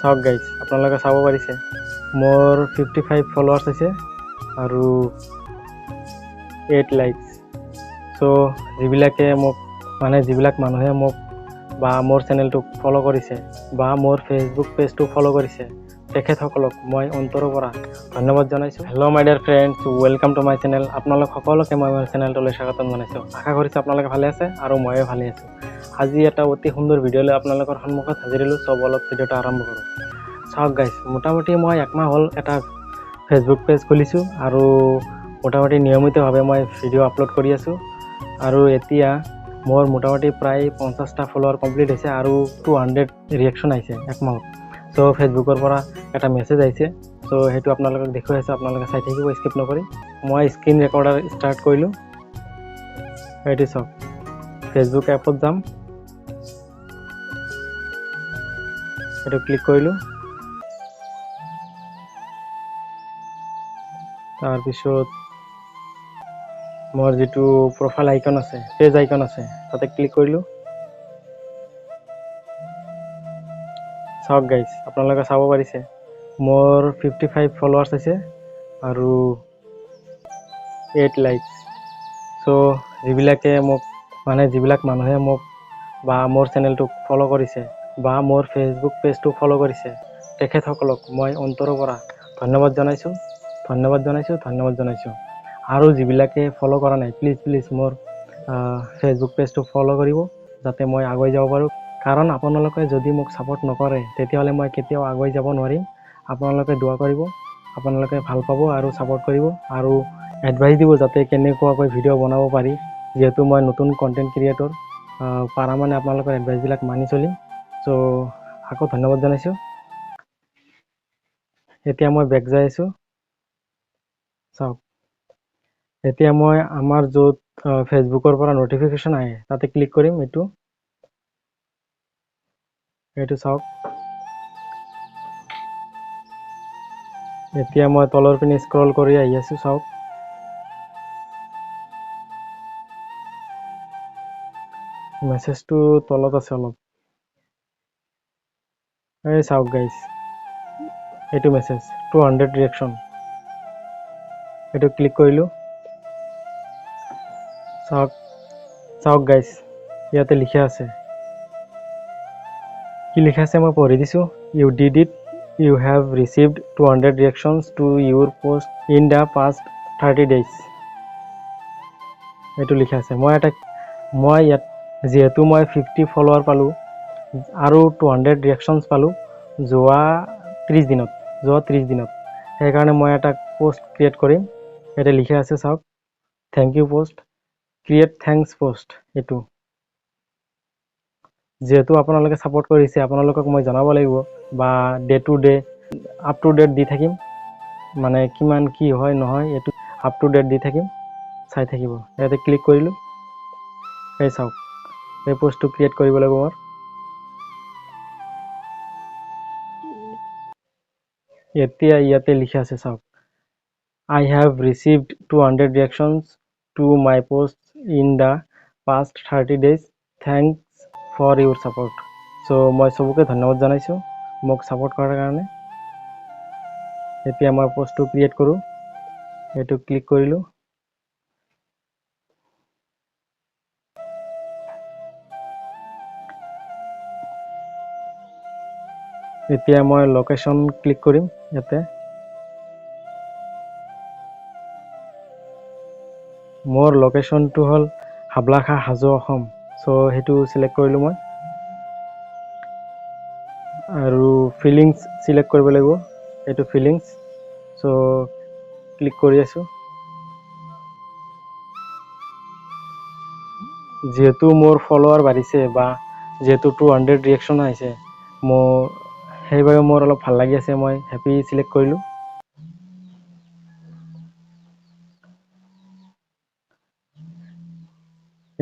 চাওক গাইজ, আপোনালোকে চাব পাৰিছে মোৰ 55 ফলোৱাৰ্ছ আছে আৰু 8 লাইকছ। চ' যিবিলাক মানুহে মোক বা মোৰ চেনেলটোক ফ'ল' কৰিছে বা মোৰ ফেচবুক পেজটো ফ'ল' কৰিছে তেখেতসকলক মই অন্তৰৰ পৰা ধন্যবাদ জনাইছোঁ। Hello' my dear friends, welcome to my channel. আপোনালোক সকলোকে মই মোৰ চেনেলটোলৈ স্বাগতম জনাইছোঁ। আশা কৰিছোঁ আপোনালোকে ভালে আছে আৰু ময়ো ভালে আছোঁ। আজি এটা অতি সুন্দৰ ভিডিঅ' লৈ আপোনালোকৰ সন্মুখত হাজিৰ হ'লোঁ। চব অলপ ভিডিঅ'টো আৰম্ভ কৰোঁ। চাওক গাইজ, মোটামুটি মই একমাহ হ'ল এটা ফেচবুক পেজ খুলিছোঁ আৰু মোটামুটি নিয়মিতভাৱে মই ভিডিঅ' আপলোড কৰি আছোঁ আৰু এতিয়া মোৰ মোটামুটি প্ৰায় 50টা ফলোৱাৰ কমপ্লিট হৈছে আৰু 200 ৰিয়েকশ্যন আহিছে একমাহত। চ' ফেচবুকৰ পৰা এটা মেছেজ আহিছে, চ' সেইটো আপোনালোকক দেখুৱাই আছোঁ, আপোনালোকে চাই থাকিব স্কিপ নকৰি। মই স্ক্ৰীন ৰেকৰ্ডাৰ ষ্টাৰ্ট কৰিলোঁ। এইটো চাওক, ফেচবুক এপত যাম, এইটো ক্লিক কৰিলোঁ। তাৰপিছত মোৰ যিটো প্ৰফাইল আইকন আছে, পেজ আইকন আছে, তাতে ক্লিক কৰিলোঁ। চাওক গাইজ, আপোনালোকে চাব পাৰিছে মোৰ 55 ফলোৱাৰ্ছ আছে আৰু 8 লাইকছ। চ' যিবিলাক মানুহে মোক বা মোৰ চেনেলটোক ফ'ল' কৰিছে বা মোৰ ফেচবুক পেজটো ফ'ল' কৰিছে তেখেতসকলক মই অন্তৰৰ পৰা ধন্যবাদ জনাইছোঁ। আৰু যিবিলাকে ফ'ল' কৰা নাই, প্লিজ মোৰ ফেচবুক পেজটো ফ'ল' কৰিব যাতে মই আগুৱাই যাব পাৰোঁ। কাৰণ আপোনালোকে যদি মোক ছাপোৰ্ট নকৰে তেতিয়াহ'লে মই কেতিয়াও আগুৱাই যাব নোৱাৰিম। আপোনালোকে দোৱা কৰিব, আপোনালোকে ভাল পাব আৰু ছাপোৰ্ট কৰিব আৰু এডভাইচ দিব যাতে কেনেকুৱাকৈ ভিডিঅ' বনাব পাৰি। যিহেতু মই নতুন কণ্টেণ্ট ক্ৰিয়েটৰ, পাৰা মানে আপোনালোকৰ এডভাইচবিলাক মানি চলিম। চ' আকৌ ধন্যবাদ জনাইছোঁ। এতিয়া মই বেক যাই আছোঁ। চাওক, এতিয়া মই আমাৰ য'ত ফেচবুকৰ পৰা ন'টিফিকেশ্যন আহে তাতে ক্লিক কৰিম। এইটো চাওক, এতিয়া মই তলৰ পিনে স্ক্ৰল কৰি আহি আছোঁ। চাওক, মেছেজটো তলত আছে অলপ। এই চাওক গাইজ, এইটো মেছেজ 200 ৰিয়েকশ্যন, এইটো ক্লিক কৰিলোঁ। চাওক গাইজ, ইয়াতে লিখা আছে, কি লিখা আছে মই পঢ়ি দিছোঁ। You did it, you have received 200 reactions to your post in the past 30 days। এইটো লিখা আছে। মই ইয়াত যিহেতু মই 50 ফলোৱাৰ পালোঁ আৰু 200 ৰিয়েকশ্যনছ পালোঁ যোৱা 30 দিনত, সেইকাৰণে মই এটা পোষ্ট ক্ৰিয়েট কৰিম। ইয়াতে লিখা আছে, চাওক, thank you post, create thanks post. এইটো যিহেতু আপোনালোকে ছাপোৰ্ট কৰিছে, আপোনালোকক মই জনাব লাগিব বা day to day up to date দি থাকিম। মানে কিমান কি হয় নহয়, এইটো আপ টু ডেট দি থাকিম, চাই থাকিব। ইয়াতে ক্লিক কৰিলোঁ। এই চাওক, এই পোষ্টটো ক্ৰিয়েট কৰিব লাগিব মোৰ। এতিয়া ইয়াতে লিখা আছে, চাওক, I have received 200 reactions to my posts in the past 30 days. Thanks for your support. So মই চবকে ধন্যবাদ জনাইছোঁ মোক ছাপোৰ্ট কৰাৰ কাৰণে। এতিয়া মই পোষ্টটো ক্ৰিয়েট কৰোঁ, এইটো ক্লিক কৰিলোঁ। এতিয়া মই লোকেশ্যন ক্লিক কৰিম। ইয়াতে মোৰ লোকেশ্যনটো হ'ল হাবলাখা, হাজো, অসম। চ' সেইটো চিলেক্ট কৰিলোঁ মই আৰু ফিলিংছ চিলেক্ট কৰিব লাগিব, এইটো ফিলিংছ। চ' ক্লিক কৰি আছোঁ। যিহেতু মোৰ ফলোৱাৰ বাঢ়িছে বা যিহেতু 200 ৰিয়েকশ্যন আহিছে, সেইবাবে মোৰ অলপ ভাল লাগি আছে। মই হেপী চিলেক্ট কৰিলোঁ।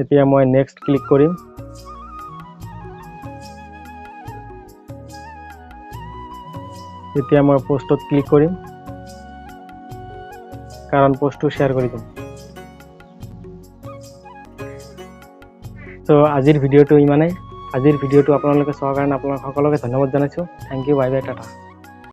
এতিয়া মই নেক্সট ক্লিক কৰিম। এতিয়া মই পোষ্টত ক্লিক কৰিম কাৰণ পোষ্টটো শ্বেয়াৰ কৰি দিম। চ' আজিৰ ভিডিঅ'টো ইমানেই। আজিৰ ভিডিঅ'টো আপোনালোকে চোৱাৰ কাৰণে আপোনালোক সকলোকে ধন্যবাদ জনাইছোঁ। Thank you, bye bye, Tata.